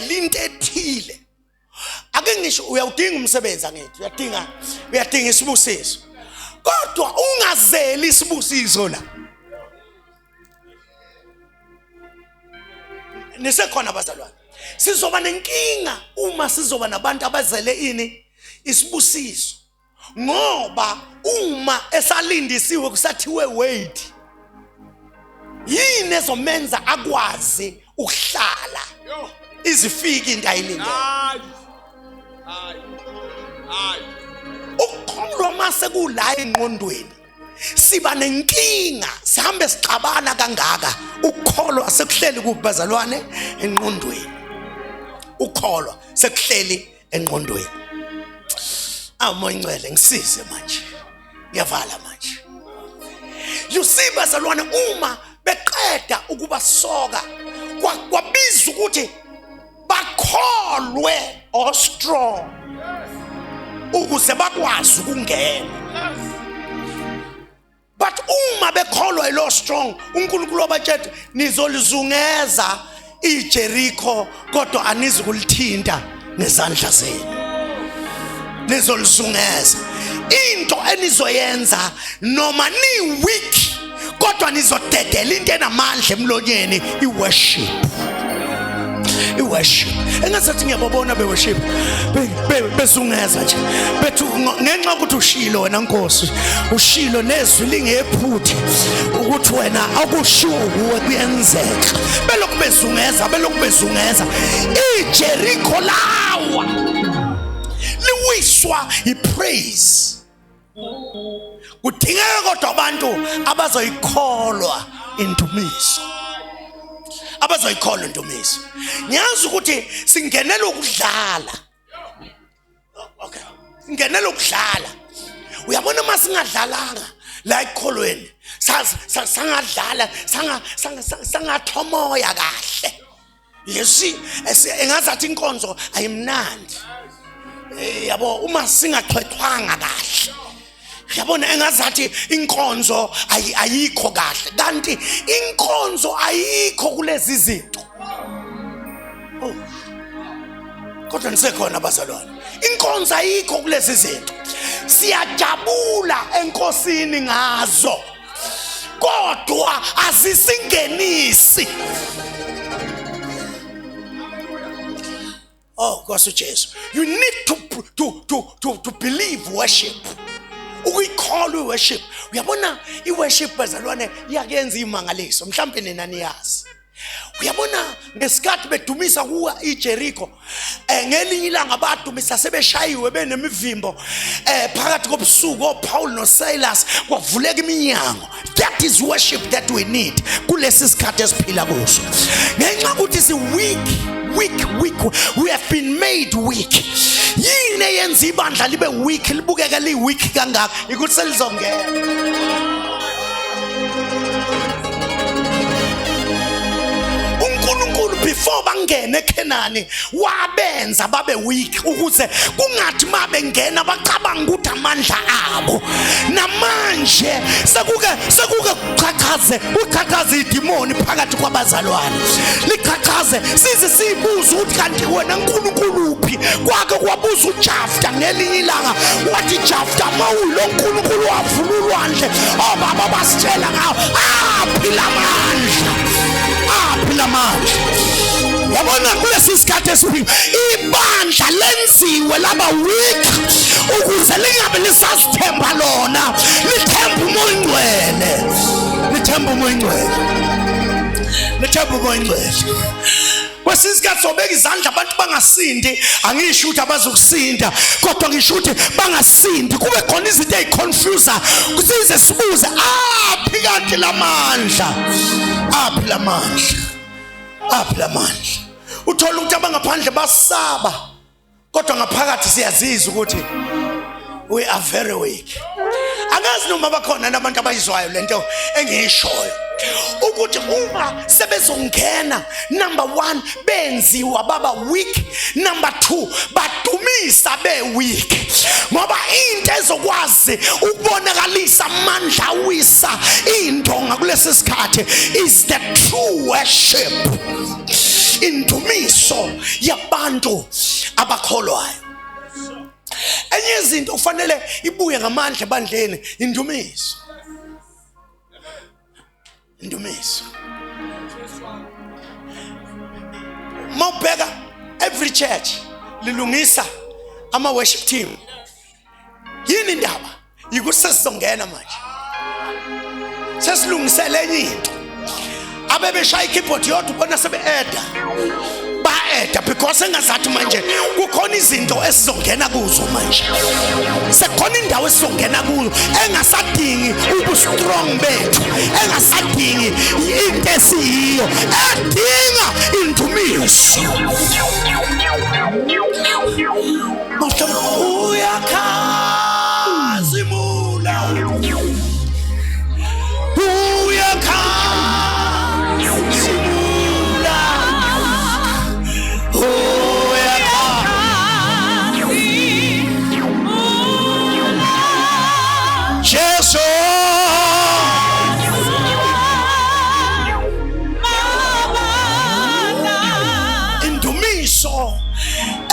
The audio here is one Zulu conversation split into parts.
ucela into ethile. Ake ngisho uyawudinga umsebenzi angithi, uyadinga isibusiso. Kodwa ungazeli isibusiso la. Nisekhona bazalwane. Sizoba nenkinga uma sizoba nabantu abazele ini isibusiso. Ngoba uma esalindisiwe kusathiwe wait. Yini ezomenza akwazi ukuhlala izifika into ayilindele. Ukukholwa mase kula engqondweni siba nenkinga, sihambe sixabana kangaka. Ukukholwa sekuhleli kubazalwane engqondweni. Ukukholwa sekuhleli engqondweni. Moya ngcwele ngisize manje. Ngiyavala manje. You see bazalwane uma beqeda ukuba soka kwabiza ukuthi bakholwe or strong ukuze bakwazi ukungena. But uma bekholwa ilo strong uNkulunkulu wabathethe nizolizungeza iJericho kodwa anizukulithinta nezandla zenu. Nizolizungeza into enizoyenza noma ni weak kodwa nizodedela into enamandla emlonyeni iworship. Iworship engasathi ngiyababona beworship besungeza nje bethu ngenxa ukuthi ushilo wena Nkosi ushilo nezwi lingephuthi ukuthi wena akushiwo kuwe kuyenzeka belokhu bezungeza iJericho lawa liwiswa ipraise. Kudingeka kodwa abantu abazoyikholwa indumiso. Abazoyikholwa indumiso. Ngiyazi ukuthi singenela ukudlala. Okay. Singenela ukudlala. Uyabona uma singadlalanga la ekholweni sangadlala sangathomoya kahle. Yesi engazathi inkonzo ayimnandi. Yabo uma singaxhwethwanga kahle. Yabona engazathi inkonzo ayikho kahle kanti inkonzo ayikho kulezi zinto. Kodwa nisekhona bazalwane. Inkonzo ayikho kulezi zinto. Siyajabula enkosini ngazo. Kodwa azisingenisi. Oh Nkosi Jesu, you need to believe worship. Ukuyikholwa worship. Uyabona iworship bazalwane iyakenza imangaliso. Mhlawumbe nina niyazi. Uyabona ngesikhathi bedumisa kuwa iJericho ngelinye ilanga badumisa sebeshayiwe benemivimbo phakathi kobusuku oPaul noSilas kwavuleka iminyango. That is worship that we need kulesi sikhathi esiphila kuso. Ngenxa ukuthi si weak. We have been made weak. Yini eyenza ibandla libe weak libukeka li weak kangaka ukuthi selizongena. Before bangene eKhenani wabenza babe weak ukuze kungathi mabengena bacabanga ukuthi amandla abo. Namanje sekuke uqhaqhaze idemoni phakathi kwabazalwane. Liqhaqhaze sizibuza ukuthi kanti wena uNkulunkulu uphi? Kwake kwabuza uJafta ngelinye ilanga wathi Jafta mawulo uNkulunkulu wavula ulwandle obaba basitshela ngawo phila amandla. Yabona kulesi sikhathi esiphila ibandla lenziwe laba weak ukuze lingabe lisasithemba lona lithemba umoya ingcwele. Kwesikhathi sobeka izandla abantu bangasindi angisho ukuthi abazokusinda kodwa ngisho ukuthi bangasindi kube khona izinto eziconfuse kusize sibuze aphi kanti lamandla uthola ukuthi abangaphandle basaba kodwa ngaphakathi siyazizwa ukuthi we are very weak. Angazi noma bakhona nabantu abayizwayo lento engiyishoyo ukuthi uma sebezongena number 1 benziwa baba weak, number 2 badumisa be weak ngoba into ezokwazi ukubonakalisa amandla wisa indonga kulesi sikhathi is the true worship. indumiso yabantu abakholwayo. Enye izinto kufanele ibuye ngamandla ebandleni, indumiso. Indumiso. Mawubheka every church lilungisa ama worship team. Yini indaba? Yikusesizongena manje. Sesilungisele enye into. Abebeshaya ikeyboard yodwa ubona sebe-eda. Ba-eda because engazathi manje kukhona izinto esizongena kuzo manje. Sekhona indawo esizongena kuzo engasadingi ubu-strong bethu, engasadingi into esiyiyo, edinga indumiso. Uyakhazimula, uyakhazimula, Jesu. Indumiso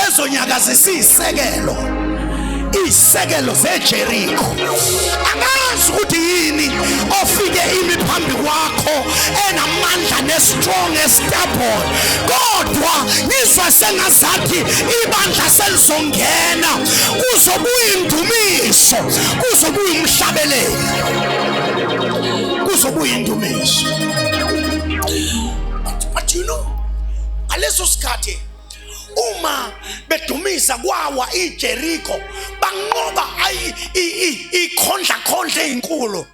ezonyakazisa isekelo zeJerikho. Angazi ukuthi yini ofike imi phambi kwakho enamandla nestrong estable, kodwa ngizwa sengazathi ibandla selizongena, kuzobuya indumiso, kuzobuya umhlabeleli, kuzobuya indumiso. But you know, aleso sikhathi uma bedumisa kwawa iJerikho banqoba ikhondla ezinkulu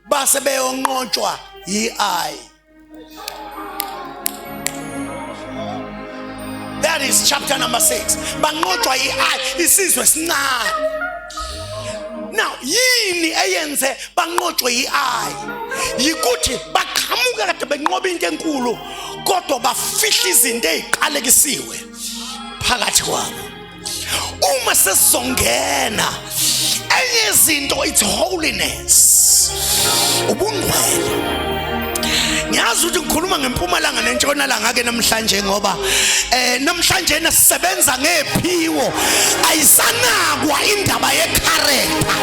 base beyonqotshwa yi-Ai. That is chapter number 6. Banqotshwa yi-Ai, isizwe esincane. Now yini eyenze banqotshwe yi-Ai? Yikuthi baqhamuka kade benqoba into enkulu kodwa bafihla izinto eziqalekisiwe phakathi kwabo. Uma sesizongena enye izinto, it's holiness, ubungcwele. Ngiyazi ukuthi ngikhuluma ngempumalanga nentshonalanga ke namhlanje ngoba namhlanje sisebenza ngephiwo, ayisanakwa indaba yecharacter.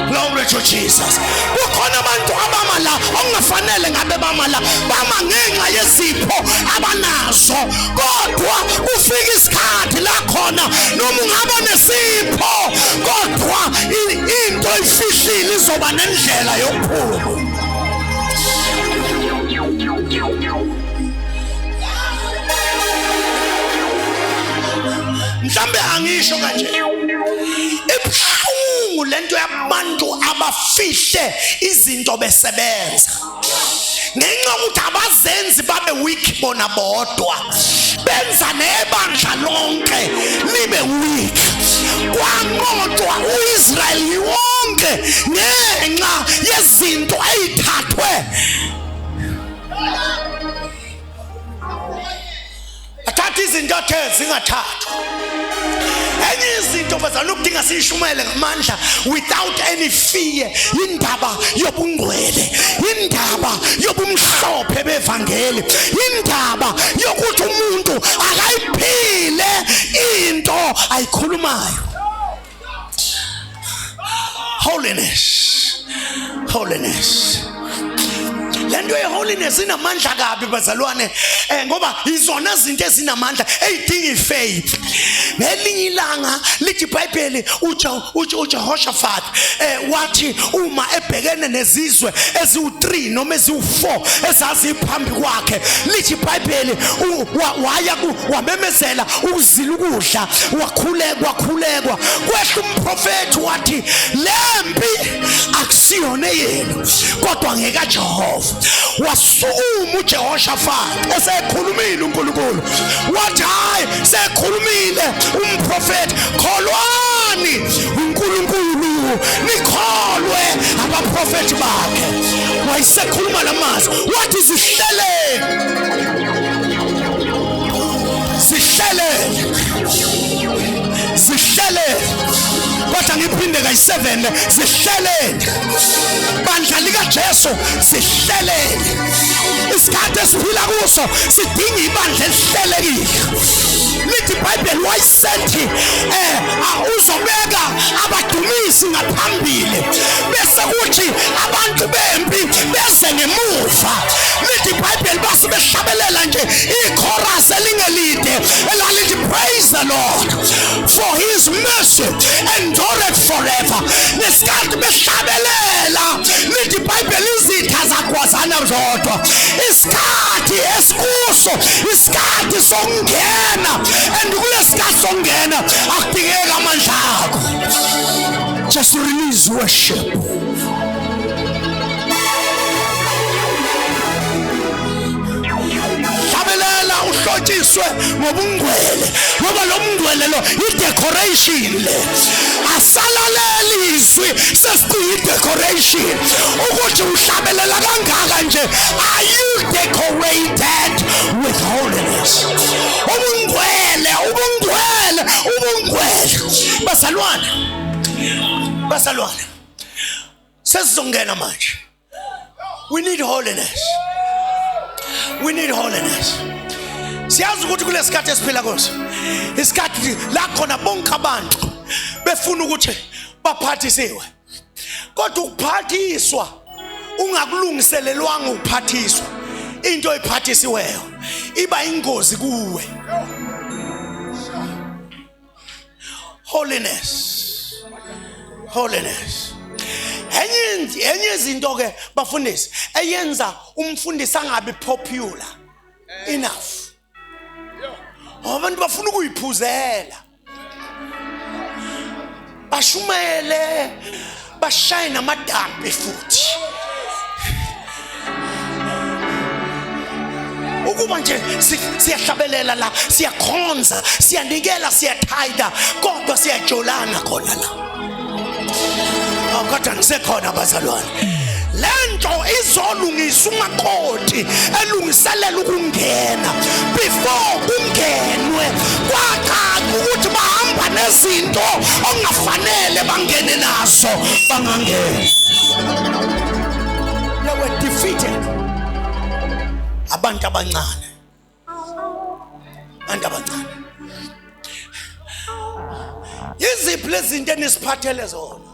Glory to Jesus. Kukhona abantu abamala ongafanele ngabe bamala bama ngenxa yezipho abanazo, kodwa ufika isikhathi la khona noma ungaba nesipho kodwa into efihlile izoba nendlela yokuphuma. Mhlambe angisho kanje, ibuhlungu lento yabantu abafihle izinto besebenza ngenxa ukuthi abazenzi babe weak bona bodwa, benza nebandla lonke libe weak. Kwanqotshwa uIsrayeli wonke ngenxa yezinto ezithathwe. Athatha izinto zingathathwa. Enye izinto bazana ukudinga siyishumele ngamandla without any fear, indaba yobungcwele, indaba yobumhlophe bevangeli, indaba yokuthi umuntu akayiphile into ayikhulumayo. Holiness. Lento yeholiness inamandla kabi bazalwane, ngoba izona izinto ezinamandla ezidinga ifaith. Ngelinye ilanga lithi iBhayibheli uJehoshaphat wathi uma ebhekene nezizwe eziwu3 noma eziwu4 ezazi phambi kwakhe, lithi iBhayibheli waya wamemezela ukuzila ukudla, wakhulekwa kwehla umprofethi wathi lempi akusiyona yenu kodwa ngeka Jehova. Wasukuma uJehoshaphat esekhulumile uNkulunkulu wathi hayi sekhulumile umprofeti, kholwani uNkulunkulu nikholwe abaprofeti bakhe. Wayesekhuluma lamazwi wathi zihlele kodwa ngiphinde yi7 zihlelene, bandla lika Jesu zihlelene. Isikhathi esiphila kuso sidinga ibandla elihlelekile. Lithi iBhayibheli wayesethi uzobeka abadumisi ngaphambili bese kuthi abantu bempi bese ngemuva. Lithi iBhayibheli base behlabelela nje ichorus elingelide elalithi praise the Lord for his mercy endureth forever. Nesikhathi behlabelela lithi iBhayibheli izitha zakwazana zodwa. Isikhathi esikuso isikhathi sokungena, and kulesikhathi sokungena akudingeki amandla akho. Just release worship. Hlabelela uhlotshiswe ngobungcwele, ngoba lo mngcwele lo i-decoration le. Asalaleli izwi sesiyi-decoration ukuthi uhlabelela kangaka nje. Are you decorated with holiness? Ubungcwele, ubungcwele, ubungcwele. Bazalwane, sesizongena manje. We need holiness. We need holiness. Siyazi ukuthi kulesikhathi esiphila kuso isikhathi la khona bonke abantu befuna ukuthi baphathisiwe, kodwa ukuphathiswa ungakulungiselelwanga ukuphathiswa, into ephathisiweyo iba ingozi kuwe. Holiness. Enye izinto ke bafundisi eyenza umfundisi angabi popular enough. Abantu bafuna ukuyiphuzela, bashumele, bashaye namadambi futhi. Ukuba nje siyahlabelela la, siyakhonza, siyanikela, siyathayida, kodwa siyajolana khona la. Kodwa ngisekhona bazalwane. Lento izolungisa umakoti elungiselela ukungena. Before kungenwe kwacaca ukuthi bahamba nezinto ongafanele bangene nazo, bangangena. They were defeated. Abantu abancane. Yiziphi lezi zinto enisiphathele zona?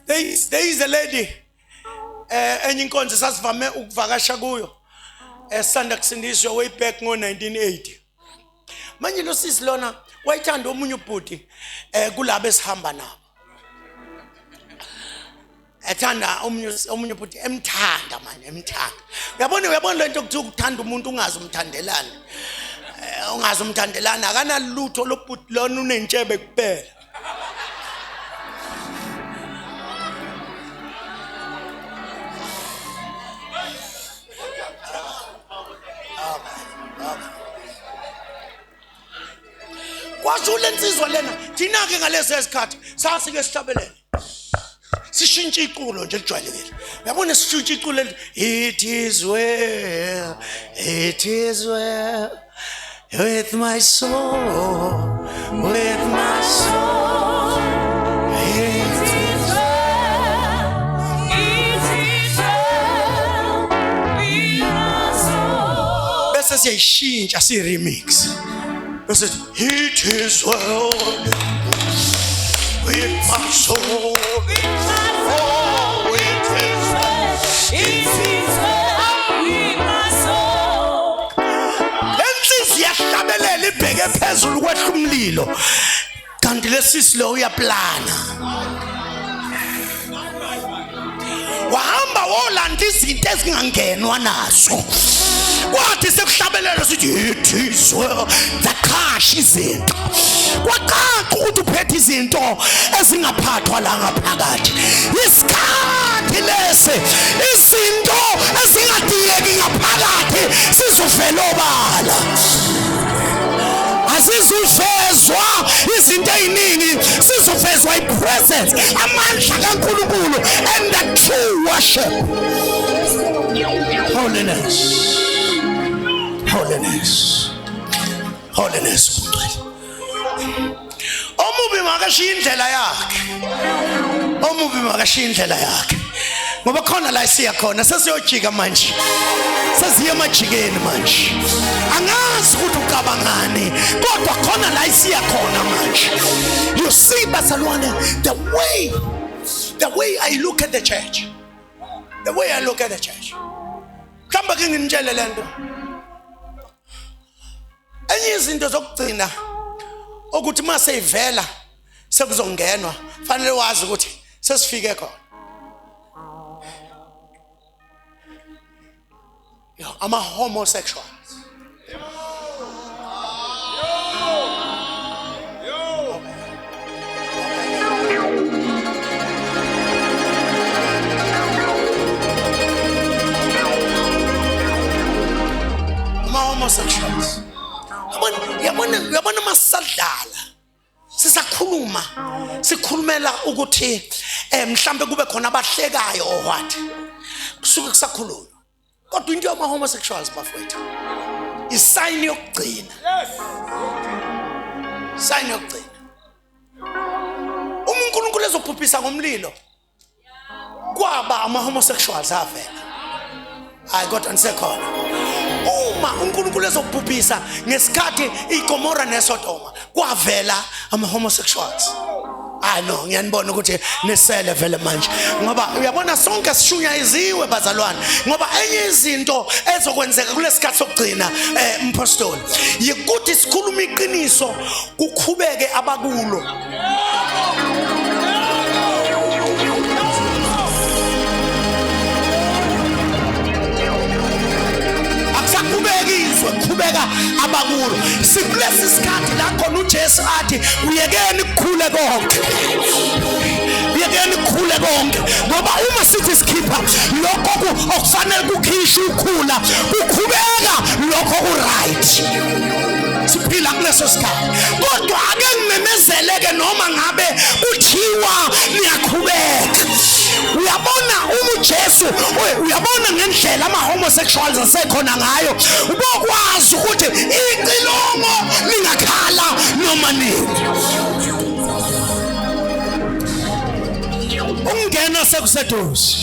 There is a lady enye inkonzo sasivame ukuvakasha kuyo esanda kusindiswa way back ngo-1980. Manje lo sisi lona wayithanda omunye ubhuti kulabo esihamba nabo. Ethanda omunye ubhuti emthanda manje, emthanda. Uyabona lento ukuthi ukuthanda umuntu ungazi umthandelana. Ungazi umthandelana akanalutho lo bhuti lona unentshebe kuphela. Kwasho lensizwa lena thina ke ngaleso sikhathi sasike sihlabelele. Sishintsha iculo nje lijwayelekile. Uyabona sishintsha iculo it is well with my soul, with my soul. It is well with my soul. Bese siyayishintsha si remix. Bese it is well with my soul. Libheke phezulu kwehla umlilo kanti lesisi lo uyaplana. Wahamba wolanda izinto ezingangenwa nazo, kwathi sekuhlabelela sithi ithizwe zakhashi izinto. Kwacaca ukuthi uphethe izinto ezingaphathwa la ngaphakathi. Isikhathi lesi izinto ezingadiyeki ngaphakathi sizovela obala. Asizufezwa izinto eziningi, sizufezwa ipresence, amandla kaNkulunkulu and the true worship. Holiness. Omubi makashiya indlela yakhe. Ngoba khona la siya khona sesiyojika manje. Sesiya emajikeni manje. Angazi ukuthi ucabangani kodwa khona la siya khona manje. You see bazalwane, the way I look at the church. Mhlamba ke nginitshele lento. Enye izinto zokugcina ukuthi mase ivela sekuzongenwa fanele wazi ukuthi sesifike khona. I'm a homosexual. Homosexuals. Yabona masadlala sisakhuluma sikhulumela ukuthi mhlambe kube khona abahlekayo or what kusuke kusakhuluma kodwa into yama homosexuals bafowethu isign yokugcina. Sign yokugcina. uNkulunkulu ezobhubhisa ngomlilo kwaba ama homosexuals avela. I got answer khona. Uma uNkulunkulu ezobhubhisa ngesikhathi iGomora neSodoma kwavela ama homosexuals. No, ngiyanibona ukuthi nesele vele manje ngoba uyabona sonke sishunya iziwe bazalwane ngoba enye izinto ezokwenzeka kulesikhathi sokugcina mpostoli yikuthi sikhuluma iqiniso kukhubeke abakulo. Khubeka abakulo sikulesi sikhathi la khona uJesu athi uyekeni ukukhule konke. Ngoba uma sithi sikhipha lokho okufanele kukhishwe ukhula kukhubeka lokho ku-right. Siphila kuleso sikhathi kodwa ake ngimemezeleke noma ngabe kuthiwa niyakhubeka. Uyabona uJesu uyabona ngendlela ama homosexuals asekhona ngayo ubokwazi ukuthi icilongo lingakhala noma nini. Ungena sekuseduze.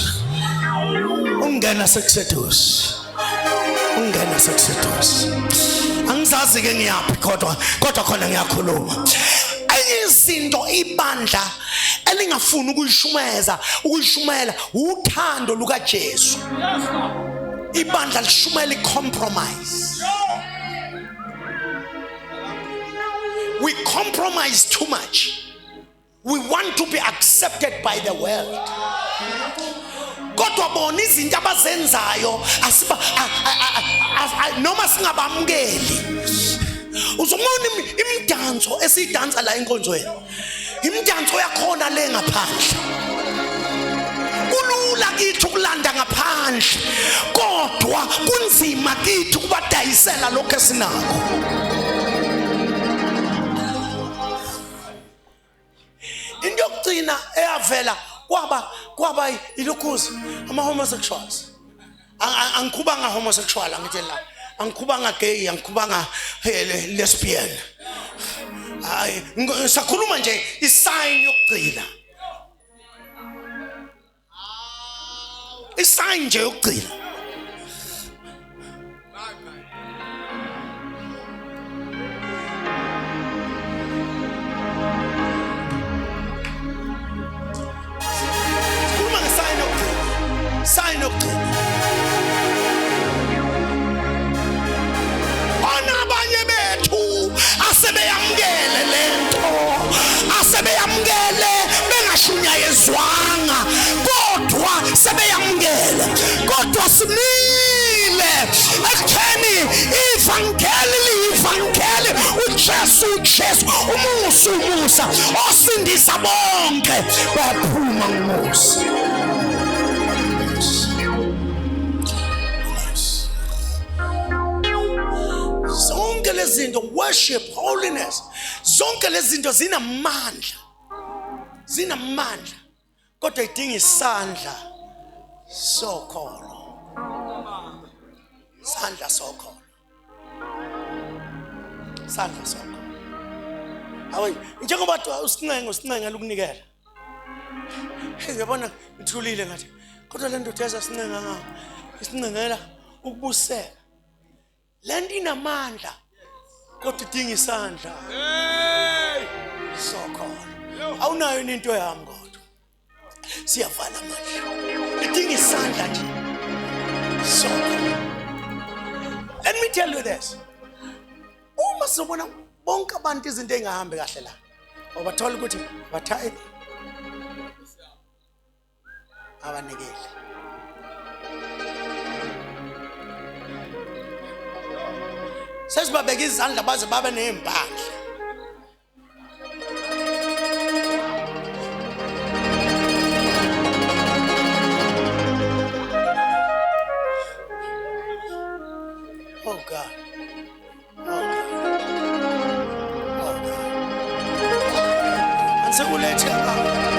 Angizazi ke ngiyaphi kodwa khona ngiyakhuluma. Izinto ibandla elingafuni ukuyishumela uthando luka Jesu. Ibandla lishumela icompromise. We compromise too much. We want to be accepted by the world. Kodwa bona izinto abazenzayo noma singabamukeli. Uzomona imidanso esidansa la enkonzweni. Imidanso yakhona le ngaphandle. Kulula kithi ukulanda ngaphandle. Kodwa kunzima kithi ukubadayisela lokho esinakho. Into yokugcina eyavela kwaba ilokhuzi ama homosexuals. Angikhubanga homosexual ngithi la. Angikhubanga gay, angikhubanga lesbian. Hayi sakhuluma nje isign yokugcina. Isign nje yokugcina. Sakhuluma ngesign yokugcina. Sign yokugcina. Asebeyamukele lento asebeyamukele bengashunyayezwanga kodwa sebeyamukele kodwa simile ekutheni ivangeli uJesu umusa osindisa bonke baphuma ngomusa. Zonke lezi zinto, worship, holiness, zonke lezi zinto zinamandla kodwa idinga isandla sokholo. Sandla sokholo. Sandla sokholo. Hayi, njengoba usincenga ukunikela. Ngiyabona ngithulile ngathi kodwa le ndoda ezasincenga ngayo isincengela ukubuseka. Lento inamandla kodwa idinga isandla. Sokholo. Awunayo into yami kodwa. Siyavala manje. Idinga isandla nje. Sokholo. Let me tell you this. Uma sobona bonke abantu izinto engahambi kahle la. Obathola ukuthi bathayi abanikeli. Sesibabeka izandla baze babe nezimpahla. Oh God. Ansekulethe abantu.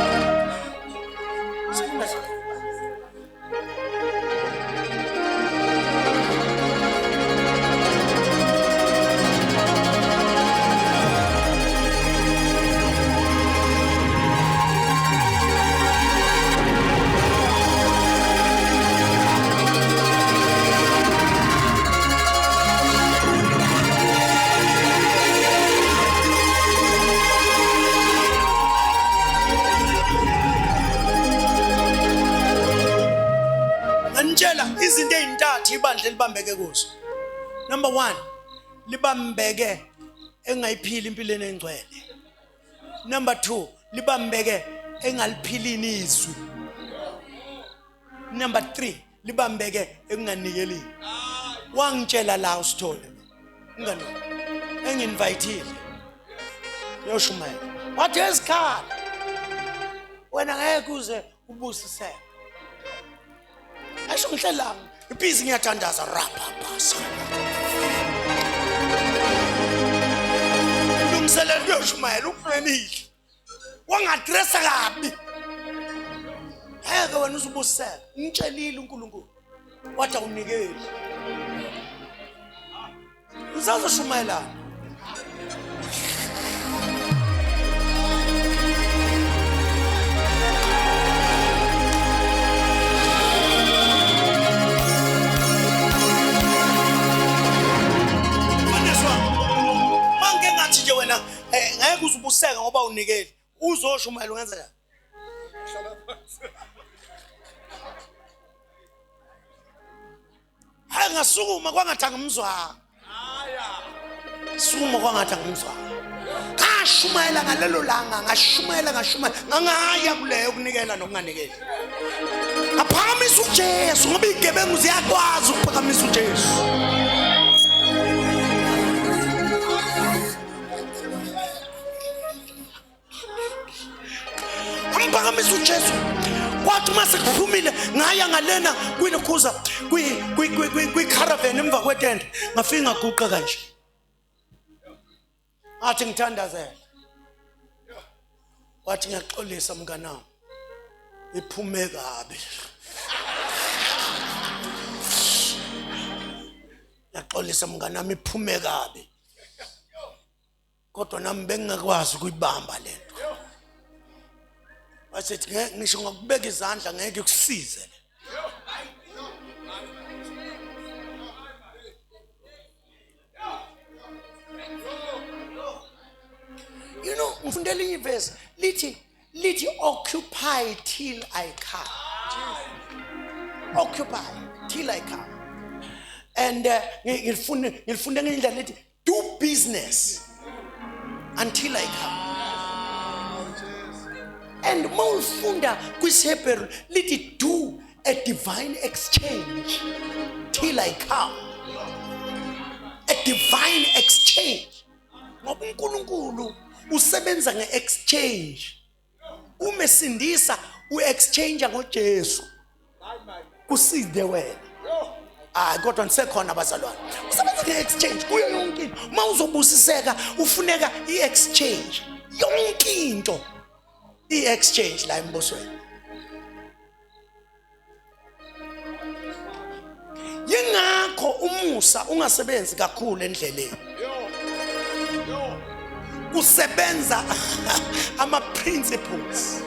Izinto ezintathu ibandla libambeke kuzo. Number 1, libambeke engayiphili impilo engcwele. Number 2, libambeke engaliphilini izwi. Number 3, libambeke enganikelini. Wangitshela la usithole. Ngani? Enginvitile. Yoshumayela. Wathi esikhala. Wena ngeke uze ubusiseke. Asho ngihlela ibhizi ngiyathandaza rapapasa. Lumselela Yoshumayela ufanele. Wangadressa kabi. Ngeke wena uzubuseka. Ngitshelile uNkulunkulu. Wathi awunikeli. Uzazoshumayela. Wena ngeke uzubuseka ngoba unikeli uzoshumayela ungenza njani? Hayi ngasukuma kwangathanga umzwa. Sukuma kwangathanga umzwa. Ngashumayela ngalelo langa ngashumayela ngangaya kuleyo ukunikela nokunganikeli. Ngaphakamisa uJesu ngoba igebengu ziyakwazi ukuphakamisa uJesu. Ngaphakamisa uJesu. Kwathi mase kuphumile ngaya ngalena kwilokhuza kwi caravan emva kwetende ngafika ngaguqa kanje. Athi ngithandazela. Wathi ngiyaxolisa mnganami. Iphume kabi. Ngiyaxolisa mnganami iphume kabi. Kodwa nami bengingakwazi ukuyibamba lento. Wasethi ngeke ngisho ngokubeka izandla ngeke kusize. You know, ngifundela inyivesi lithi occupy till I come. Occupy till I come. And ngifunda ngendlela lithi do business until I come. And mawufunda kwisHebrew lithi do a divine exchange till I come. A divine exchange. Ngoba uNkulunkulu usebenza ngeexchange. Umesindisa uexchange ngoJesu. Kuside wena. Kodwa nisekhona abazalwane. Usebenza ngeexchange kuyo yonke into. Mawuzobusiseka ufuneka iexchange. Yonke into i-exchange la embusweni. Yingakho ngakho umusa ungasebenzi kakhulu endleleni. Kusebenza ama principles.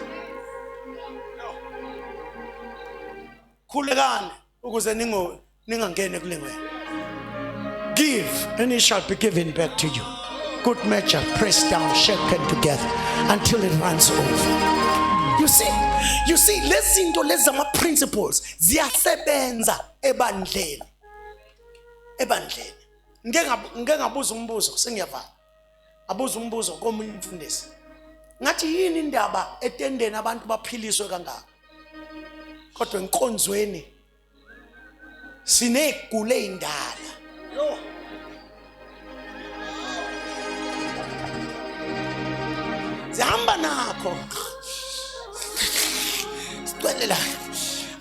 Khulekani ukuze ningangene kule ngwenya. Give and it shall be given back to you. Good measure, pressed down, shaken together until it runs over. You see, lezinto lezi ama principles ziyasebenza ebandleni. Ngeke ngabuza umbuzo sengiyavala. Abuza umbuzo komunye umfundisi. Ngathi yini indaba etendeni abantu baphiliswe kangaka? Kodwa enkonzweni sinegule indala. Zihamba nakho. Sicwelela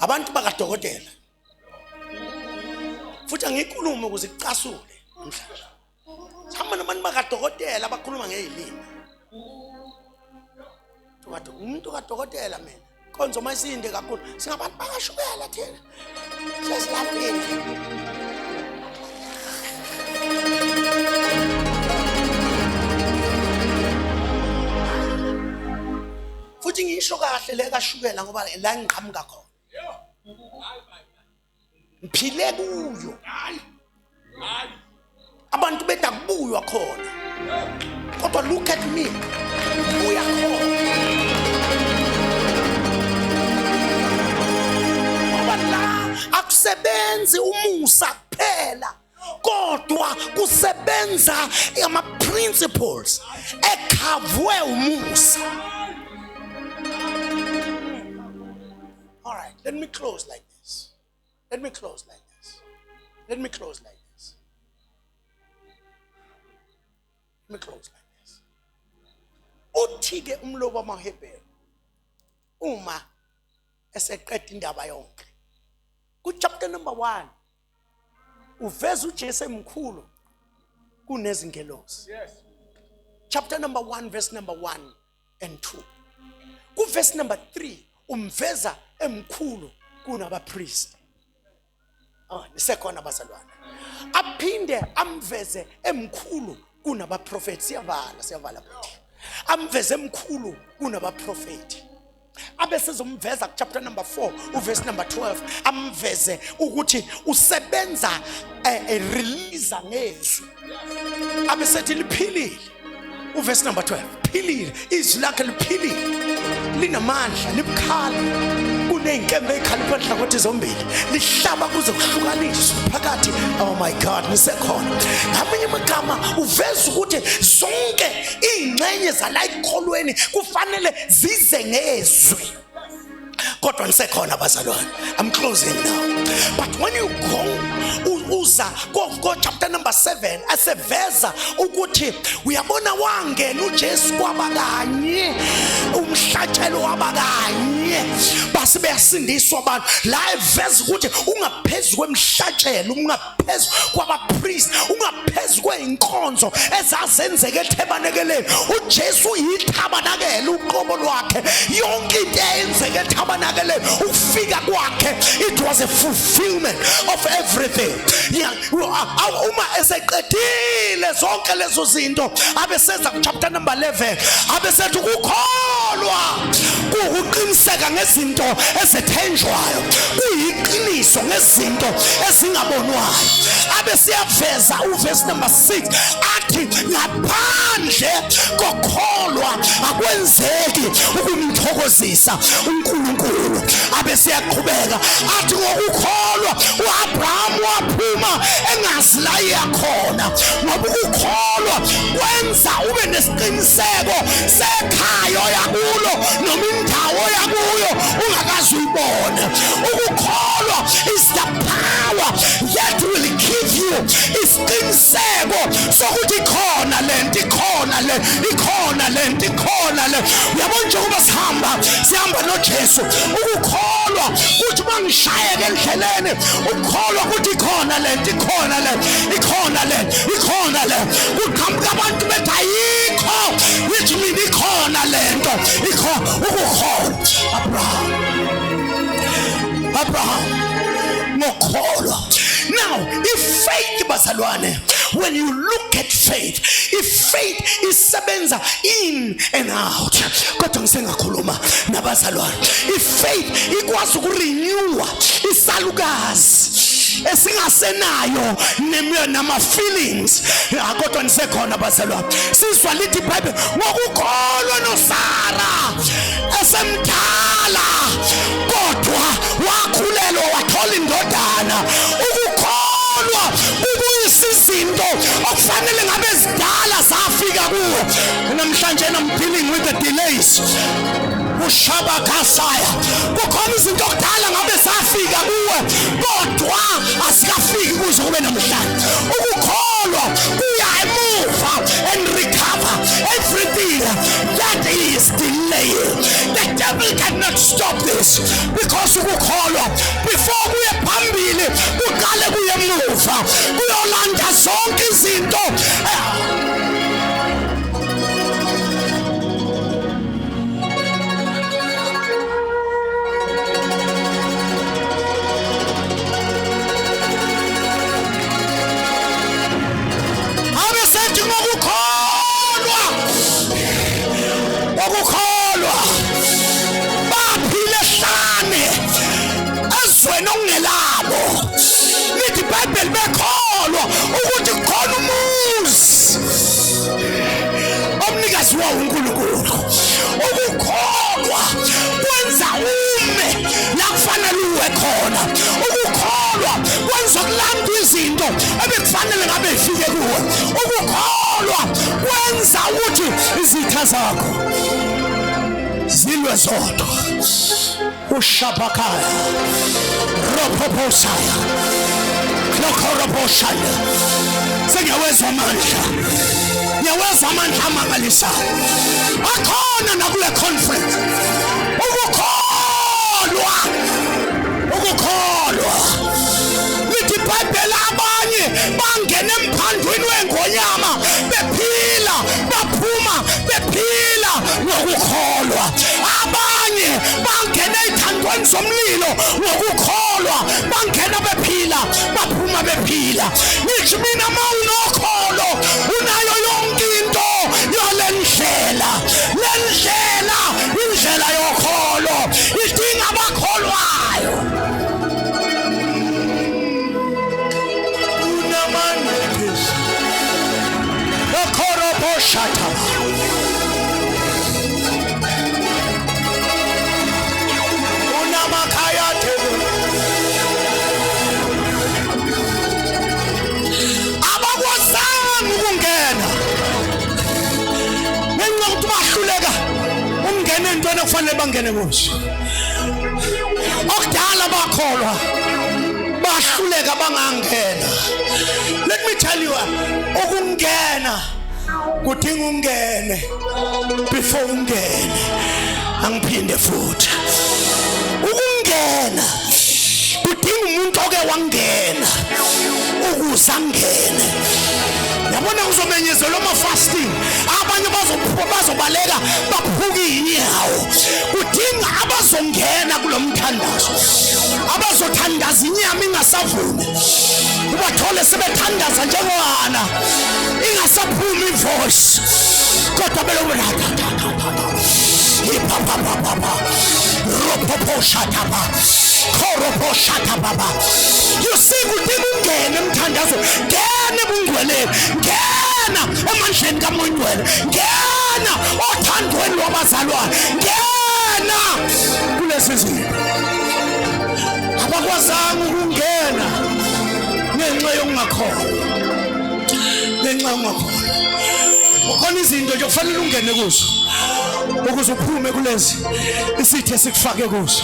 abantu bakadokotela. Futhi angikhuluma ukuze icasule namhlanje. Sihamba nabantu bakadokotela abakhuluma ngezilimi. Umuntu kadokotela mina. Konzo masinde kakhulu. Singabantu bakashukela thina. Sesilapile. Futhi ngisho kahle le kashukela ngoba la ngiqhamuka khona. Ngiphile kuyo. Abantu beta kubuywa khona. Kodwa look at me. Buya khona. Ngoba la akusebenzi umusa kuphela. Kodwa kusebenza ama principles ekhavwe umusa. All right, let me close like this. Uthike umlobo wamaHebheru uma eseqeda indaba yonke. Ku chapter number 1 uveza uJesu emkhulu kunezingelosi. Yes. Chapter number 1 verse number 1 and 2. Ku verse number 3 umveza emkhulu kunabapriest. Nisekhona bazalwane. Aphinde amveze emkhulu kunabaprofeti. Siyavala futhi. Amveze emkhulu kunabaprofeti. Abesezomveza chapter number 4 uverse number 12 amveze ukuthi usebenza release ngezwi. Abesethi liphilile. Uverse number 12 philile, izwi lakhe liphilile, linamandla, libukhala, kunezinkembe ezikhala phandle kwathi zombili, lihlaba kuze kuhlukaniswe phakathi. Oh my God, nisekhona. Ngamanye amagama uveza ukuthi zonke izingxenye zala ekholweni kufanele zize ngezwi. Kodwa nisekhona bazalwane. I'm closing now. But when you go chapter number 7 aseveza ukuthi uyabona wangena uJesu kwabakanye, umhlatshelo wabakanye base beyasindiswa abantu. La eveza ukuthi ungaphezulu kwemhlatshelo, ungaphezulu kwabapriest, ungaphezulu kweinkonzo ezazenzeke eTabernakeleni. uJesu uyithabanakele uqobo lwakhe, yonke into eyenzeke eTabernakeleni ufika kwakhe, it was a fulfillment of everything. Uma eseqedile zonke lezo zinto abeseza ku chapter number 11 abesethi ukukholwa kuqiniseka ngezinto ezethenjwayo, kuyiqiniso ngezinto ezingabonwayo. Abesiyaveza uverse number 6 athi ngaphandle kokholwa akwenzeki ukumthokozisa uNkulunkulu. Abesiyaqhubeka athi ngokukholwa uAbraham waphuma engazi la yakhona, ngoba ukukholwa kwenza ube nesiqiniseko sekhaya yakulo noma indawo yakuyo ungakazi uyibone. Ukukholwa is the power that will give you isiqiniseko sokuthi khona lento, ikhona le, ikhona lento, ikhona le. Uyabona njengoba sihamba noJesu, ukukholwa kuthi mangishayeke endleleni, ukukholwa kuthi ikhona lento, ikhona le, ikhona le, ikhona le. Kuqhamuka abantu bethi ayikho, yithi mina ikhona lento, ikhona ukukholwa. Abraham ngokholwa. Now Now, if faith bazalwane, when you look at faith, if faith isebenza in and out, kodwa ngisengakhuluma nabazalwane, if faith ikwazi ukurenew isalukazi esingasenayo nama feelings, kodwa nisekhona bazalwane, sizwa lithi iBhayibheli ngokukholwa noSara esemdala kodwa wakhulelwa wathola indodana. Ukukholwa izinto okufanele ngabe zidala zafika kuwe. Namhlanje I'm dealing with the delays. Ushabakasaya, kukhona izinto okudala ngabe zafika kuwe kodwa asikafiki kuze kube namhlanje. Ukukholwa kuyayimuva and recover everything that is delayed. The devil cannot stop this because ukukholwa before kuye phambili kuqale kuye emuva kuyolanda zonke izinto. Ukukholwa baphile hlane ezweni ongelabo. Lithi iBhayibheli bekholwa ukuthi khona umuzi omnikazi wawo uNkulunkulu. Ukukholwa kwenza ume la kufanele uwe khona. Ukukholwa kwenza kulanda izinto ebekufanele ngabe zifike kuwe. Ukukholwa kwenza ukuthi izitha zakho zilwe zodwa. Ushabakaya ropoposaya lokoroposhaya. Sengiyawezwa amandla, ngiyawezwa amandla amangalisayo akhona nakule conference. Ukukholwa lithi iBhayibheli abanye bangena emphandweni wengonyama bephila baphuma bephila ngokukholwa. Abanye bangena ezithandweni zomlilo ngokukholwa, bangena bephila baphuma bephila. Ngithi mina mawunokholo unayo yonke into yolendlela. Lendlela indlela yokholo idinga abakholwayo. Unamanekezi okhoroboshata unamakayate abakwazanga ukungena ngenxa yokuthi bahluleka ukungena entweni okufanele bangene kuzo. Okudala bakholwa bahluleka bangangena. Let me tell you, ukungena kudinga ungene before ungene. Angiphinde futhi, ukungena kudinga umuntu oke wangena ukuze angene. Yabona kuzomenyezelwa ama-fasting, abanye bazobaleka baphuka inyawo. Kudinga abazongena kulo mthandazo, abazothandaza inyama ingasavumi, ubathole sebethandaza njengohana ingasaphumi ivoice kodwa belobona you see, kudinga ungene emthandazo, ngena ebungcweleni, ngena emandleni kaMoyingcwele, ngena othandweni lwabazalwane, ngena kulezi zinto. Abakwazanga ukungena ngenxa yokungakholwa. Kukhona izinto nje kufanele ungene kuzo ukuze uphume kulezi isithe sikufake kuzo.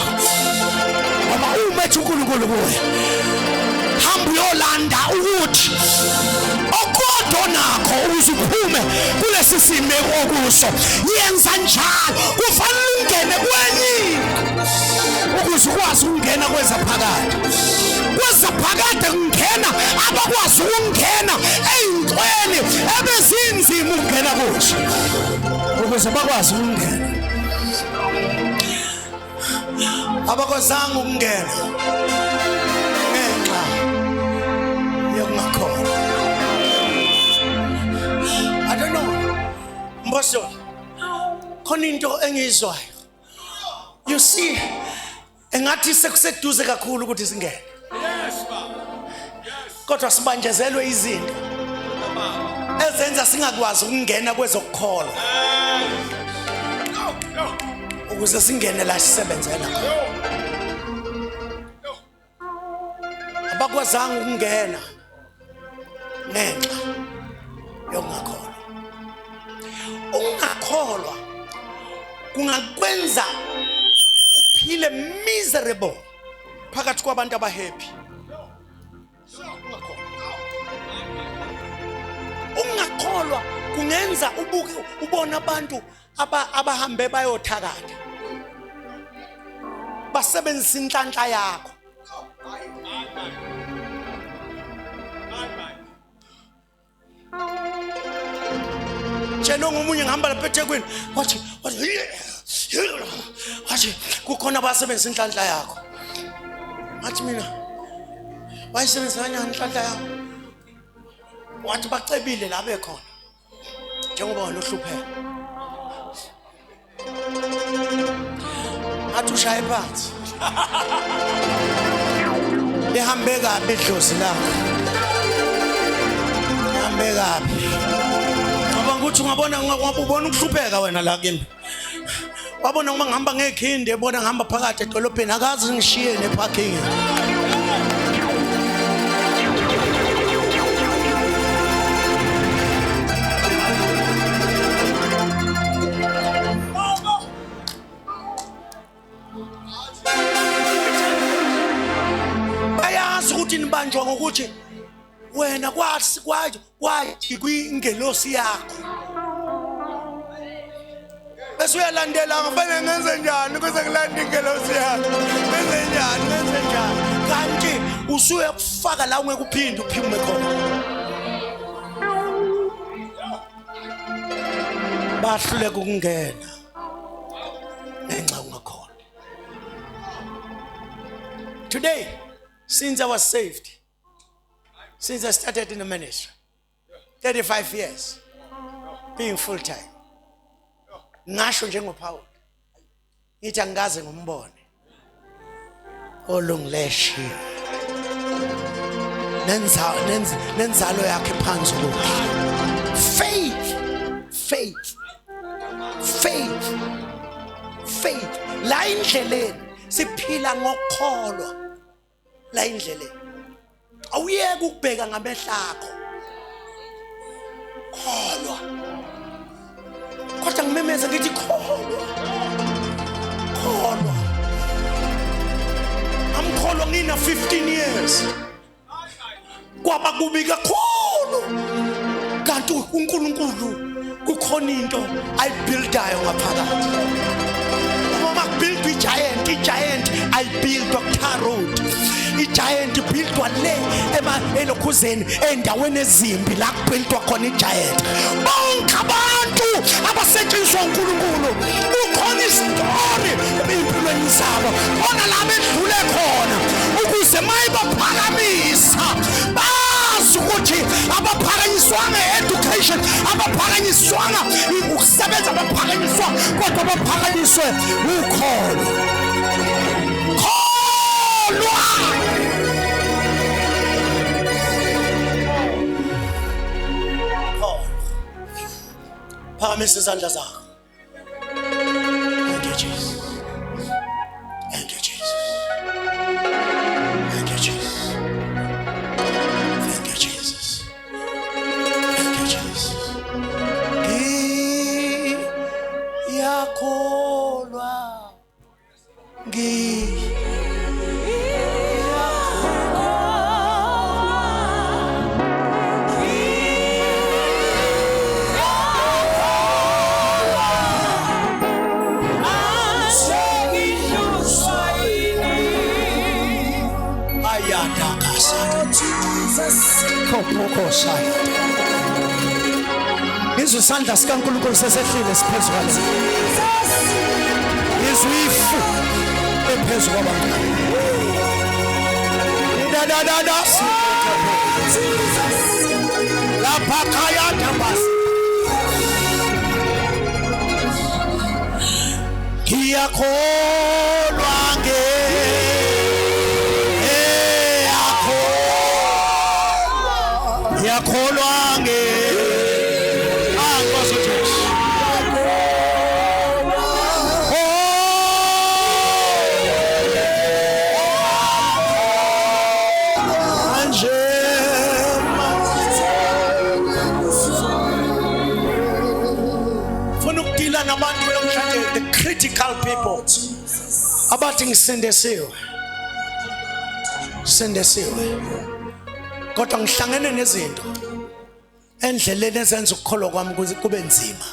Ngoba uma ethi uNkulunkulu kuwe, hamba uyolanda ukuthi okodwa nakho ukuze uphume kulesi simo okuso. Yenza njalo, kufanele ungene kwenye ukuze ukwazi ukungena kwezaphakade. Kwezaphakade kungena abakwazi ukungena ey'ntweni ebezinzima ukungena kuzo ukuze bakwazi ukungena. Abakwazanga ukungena ngenxa Apostle, khona into engizwayo. You see, engathi sekuseduze kakhulu ukuthi singene. Kodwa sibanjezelwe izinto ezenza singakwazi ukungena kwezokukholwa. Ukuze singene la sisebenzela khona. Abakwazanga ukungena ngenxa yokungakholwa. Ungakholwa kungakwenza uphile miserable phakathi kwabantu abahappy. Ungakholwa kungenza ubuke ubona abantu abahambe bayothakatha basebenzisa inhlanhla yakho. Njalo ngomunye ngihamba lapha eThekwini wathi kukhona abasebenzisa inhlanhla yakho. Athi mina bayisebenzisa kanjani inhlanhla yakho? Wathi bacebile la bekhona njengoba wena uhlupheka. Athi ushaye phansi. Lihambe kabi idlozi lakho. Lihambe kabi. Ngoba ukuthi ungabona ubona ukuhlupheka wena la kimi. Wabona uma ngihamba ngekhinde ebona ngihamba phakathi edolobheni akazi ngishiye neparking. Nibanjwa ngokuthi wena kwathi kwingelosi yakho bese uyalandela ngifane ngenze njani kuze ngilande ingelosi yakho ngenze njani kanti usuye kufaka la ungekuphinde uphume khona. Bahluleka ukungena ngenxa ungakholwa. Today, since I was saved, since I started in the ministry, 35 years, being full-time, ngasho njengoPaul, ngithi angaze ngombone olungileshi nenzalo yakhe phansi lokho. Faith la indleleni siphila ngokukholwa. La indleleni awuyeke ukubheka ngamehlo akho, kholwa. Kodwa ngimemeza ngithi kholwa. Amkholwa ngina 15 years kwaba kubi kakhulu, kanti uNkulunkulu kukhona into ayibuildayo ngaphakathi. Uma build i-giant ayibuildwa ku-tar road. I-giant buildwa le elokhuzeni endaweni ezimbi la kubuildwa khona i-giant. Bonke abantu abasetshenziswa uNkulunkulu kukhona isitori empilweni zabo khona la bedlule khona ukuze mayibaphakamisa bazi ukuthi abaphakanyiswanga education, abaphakanyiswanga ukusebenza, abaphakanyiswa kodwa abaphakanyiswe ukholo. Phakamisa izandla zakho. Thank you, Jesus. Thank you, Jesus. Thank you, Jesus. Thank you, Jesus. Thank you, Jesus. Ngiyakholwa. Izwi isandla sikaNkulunkulu sesehlile siphezu kwalesi. Izwi ifu ephezu kwabantu. Lapha khaya tabas. ngiyakholwa ngiyakholwa Nkosi uJesu. The critical people abathi ngisindisiwe kodwa ngihlangene nezinto endleleni ezenza ukukholwa kwami kube nzima.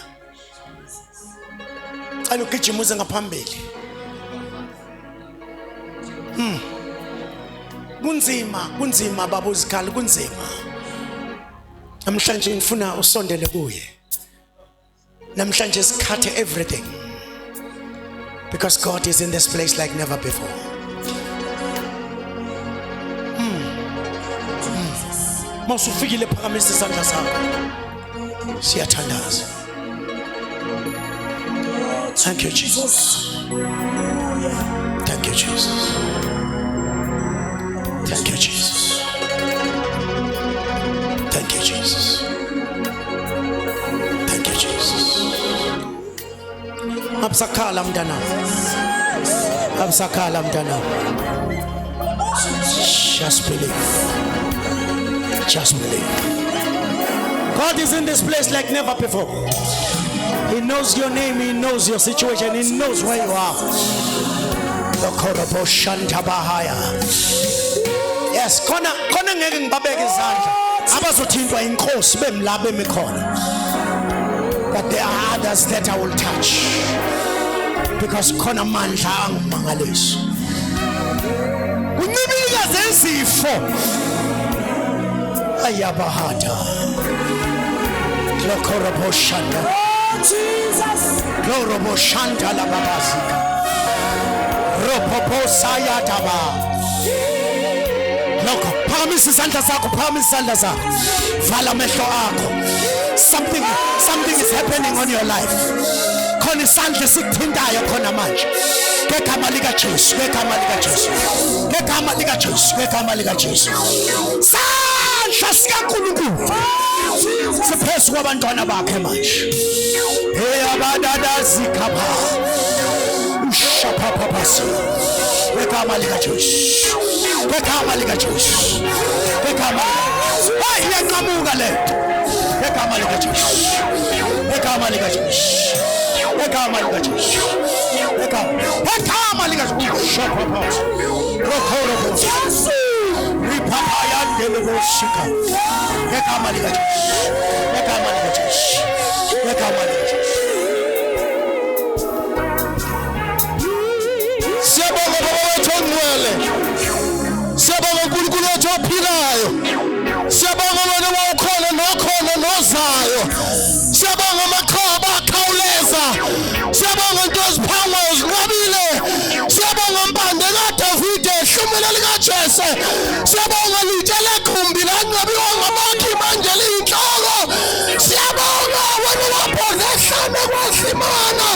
Cela ugijima uze ngaphambili. Kunzima baba uzikhali, kunzima. Namhlanje ngifuna usondele kuye. Namhlanje sikhathe everything. Because God is in this place like never before. Masufikile phakamisa isandla sakho. Siyathandaza. Thank you Jesus. Thank you Jesus. Thank you Jesus. Thank you Jesus. Thank you Jesus. Absakhala mntana. Absakhala mntana. Just believe. Just believe. God is in this place like never before. He knows your name, He knows your situation, He knows where you are. Yes, khona ngeke ngibabeke izandla abazothintwa inkosi bemla bemikhona. But there are others that I will touch. Because khona amandla angumangalisi. Uncibilika zezifo. Ayabahata. Lokoroboshanda. Jesus. Gloroboshanda la babasika. Ropoposaya taba. Loko, phamisa izandla zakho, phamisa izandla zakho. Vala amehlo akho. Something is happening on your life. Khona isandla sikuthintayo khona manje. Ngegama lika Jesu, ngegama lika Jesu. Ngegama lika Jesu, ngegama lika Jesu. Sandla sikaNkulunkulu. Siphezu kwabantwana bakhe manje. Hey abadada zikaba. Ushapapapasi. Ngegama lika Jesu. Ngegama lika Jesu. Ngegama. Hey yaqhamuka lento. Ngegama lika Jesu. Ngegama lika Jesu. Ngegama lika Jesu. Ngegama lika Jesu. Shapapapasi. Rokhoro Jesu. Ripapaya deleboshika. Ngegama lika Jesu. Ngegama lika Jesu. Ngegama lika Jesu. Siyabonga baba wethu ongcwele. Siyabonga uNkulunkulu wethu ophilayo. Siyabonga wena wawukhona nokhona nozayo. Siyabonga amaxhoba akhawuleza. Siyabonga into eziphango zinqabile. Siyabonga impande kaDavide ehlumela lika Jesu. Siyabonga litshe lekhumbi lanqabiwa ngamakhi manje liyinhloko. Siyabonga wena wabona ehlane kwasimana.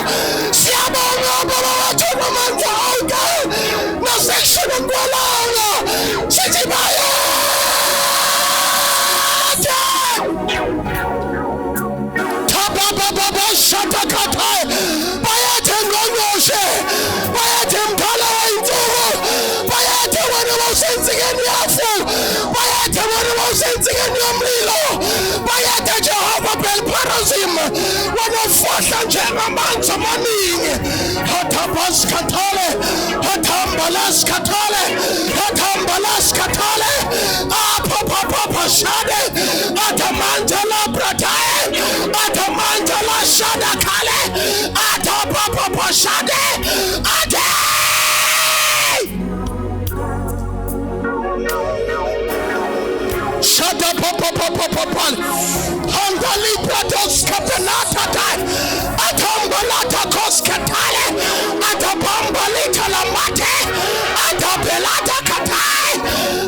Siyabonga baba wethu namandla onke. Nasekuseni kwalanga. Sithi baya. Shatakata bayathe ngonyoshe bayathe mdala wayinsuku bayathe wena bawusenzikeni yafu bayathe wena bawusenzikeni yomlilo bayathe Jehova belparazim wena fohla njengamanzi amaningi hathabaskatale hatambalaskatale hatambalaskatale apha shade atamandla bratae atamandla shada kale atapapa shade ate shada papa handali bratos kapenata atambalata koskatale atapambalita lamate atapelata katai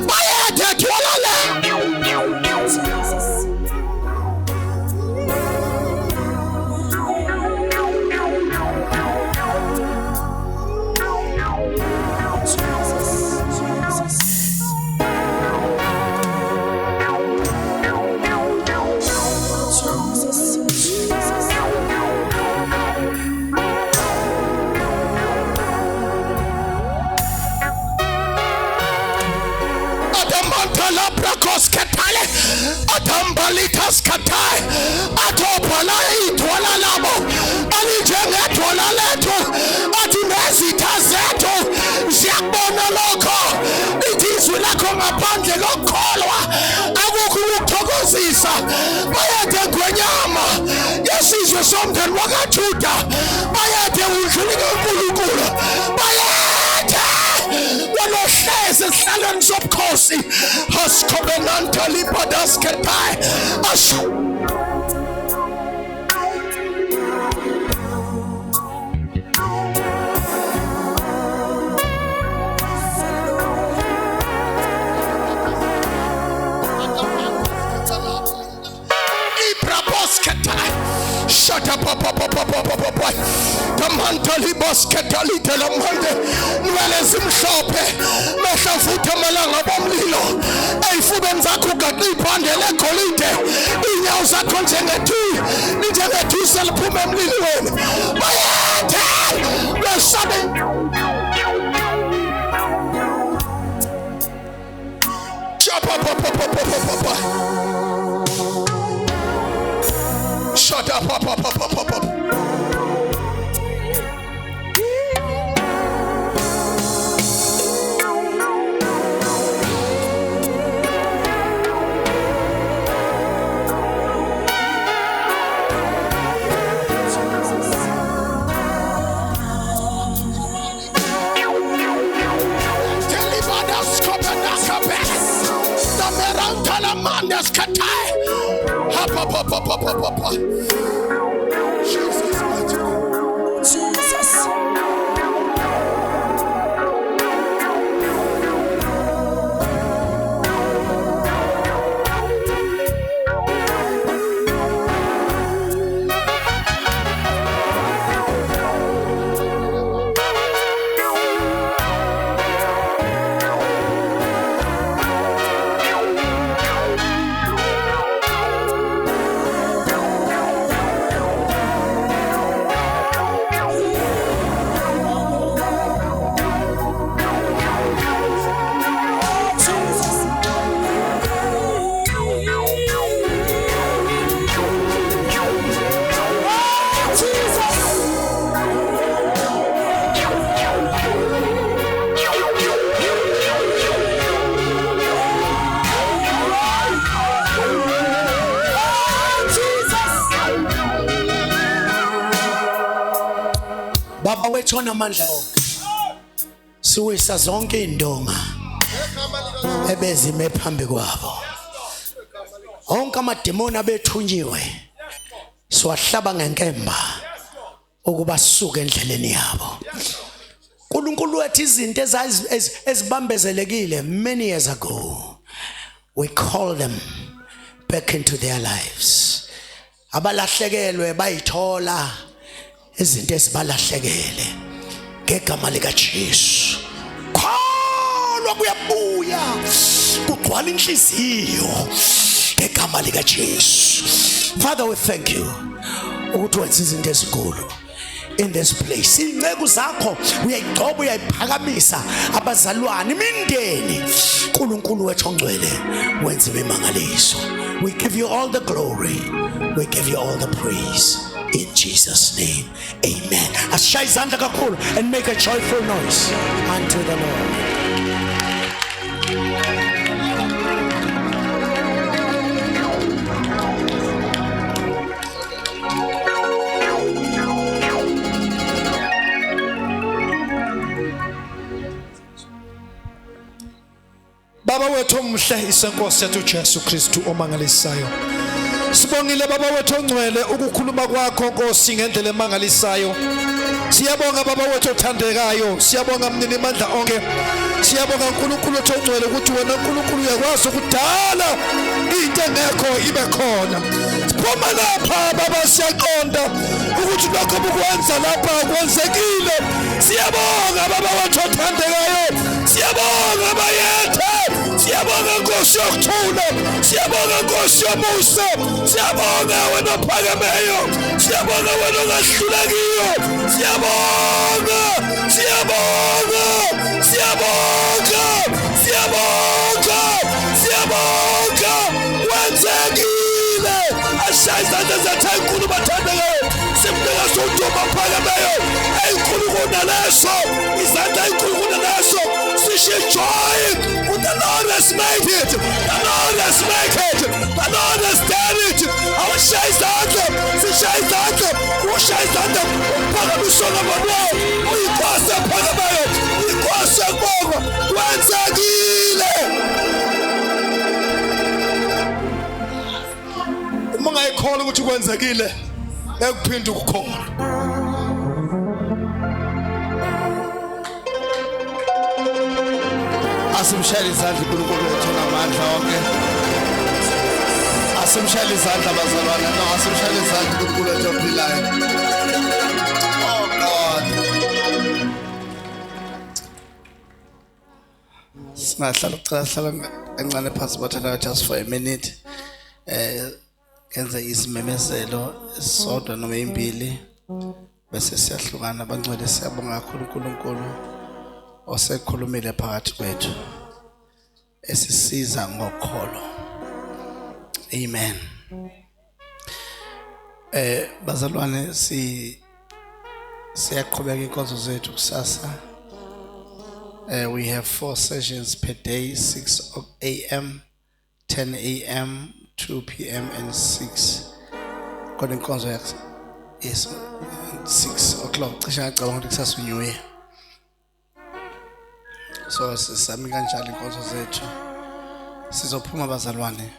bayete twalale. Malabrakos Katale, Atambalitas Katai, Atopala, Itola Labo, Alijanetola Leto, Atimesita Zeto, Ziakbona Loco, it is Wilakoma Pande Lokolwa, Avuku Togosisa, Bayate Guanyama, yes, is your something Wagachuta, Bayate Ulkulika, Bayate, one of shares and salons of Kosi, Has Covenanta Lipadas Katai, Shut up, the mantali basketali telamande, Nuelezim shope, Meshafuta Malanga Bomlilo, Eifubenza Kugati Pandele Colite, Inyauza Contengetu, Nijanetu Salpumem Lilwin, Mayate, we're sudden. Shut up, Baba wethu namandla onke, siwisa zonke indonga ebezime phambi kwabo. Onke amademoni abethunyiwe siwahlaba ngenkemba ukuba suke endleleni yabo. uNkulunkulu wethu izinto ezibambezelekile many years ago, we call them back into their lives. Abalahlekelwe bayithola izinto ezibalahlekele ngegama lika Jesu. Kholwa kuyabuya kugcwala inhliziyo ngegama lika Jesu. Father, we thank you ukuthi wenza izinto ezinkulu in this place. Inceku zakho uyayigcoba uyayiphakamisa abazalwane imindeni. uNkulunkulu wethu ongcwele wenza imangaliso. We give you all the glory, we give you all the praise. In Jesus' name, amen. Ashaya izandla kakhulu and make a joyful noise unto the Lord. Baba wethu omhle isenkosi yethu Jesu Kristu omangalisayo. Sibongile Baba wethu ongcwele ukukhuluma kwakho Nkosi ngendlela emangalisayo. Siyabonga Baba wethu othandekayo, siyabonga mnini mandla onke. Siyabonga uNkulunkulu wethu ongcwele ukuthi wena uNkulunkulu uyakwazi ukudala into engekho ibe khona. Siphuma lapha Baba siyaqonda ukuthi lokho bukwenza lapha kwenzekile. Siyabonga Baba wethu othandekayo. Siyabonga bayethu. Siyabonga Nkosi yokuthula, siyabonga Nkosi yomusa, siyabonga wena ophakameyo, siyabonga wena ongahlulakiyo, siyabonga, siyabonga, siyabonga, siyabonga, siyabonga. awushaya izandla zethu ezinkulu bathandekayo simnika soduma phakameyo ezinkulu kunaleso izandla ezinkulu kunaleso sisho joy the Lord has made it, the Lord has made it, the Lord has done it. Awushaya izandla sishaya izandla ushaya izandla uphakamise ngabona uyikhose phakameyo uyikhose kubonga kwenzekile. Uma ungayikholwa ukuthi kwenzekile ekuphinda ukukholwa. Asimshayele izandla uNkulunkulu wethu ngamandla wonke. Asimshayele izandla bazalwane, no asimshayele izandla uNkulunkulu wethu ophilayo. Oh God. Singahlala ukuhlala encane phansi bathanda just for a minute. Kenze isimemezelo esodwa noma ezimbili bese siyahlukana bangcwele siyabonga kakhulu uNkulunkulu osekhulumile phakathi kwethu esisiza ngokholo. Amen. Bazalwane siyaqhubeka inkonzo zethu kusasa. We have 4 sessions per day, 6 a.m., 10 a.m., 2 p.m. and 6. Kodwa inkonzo yakho is 6 o'clock. Cishe ngicabanga ukuthi kusasa New Year. So sisami kanjalo inkonzo zethu. Sizophuma bazalwane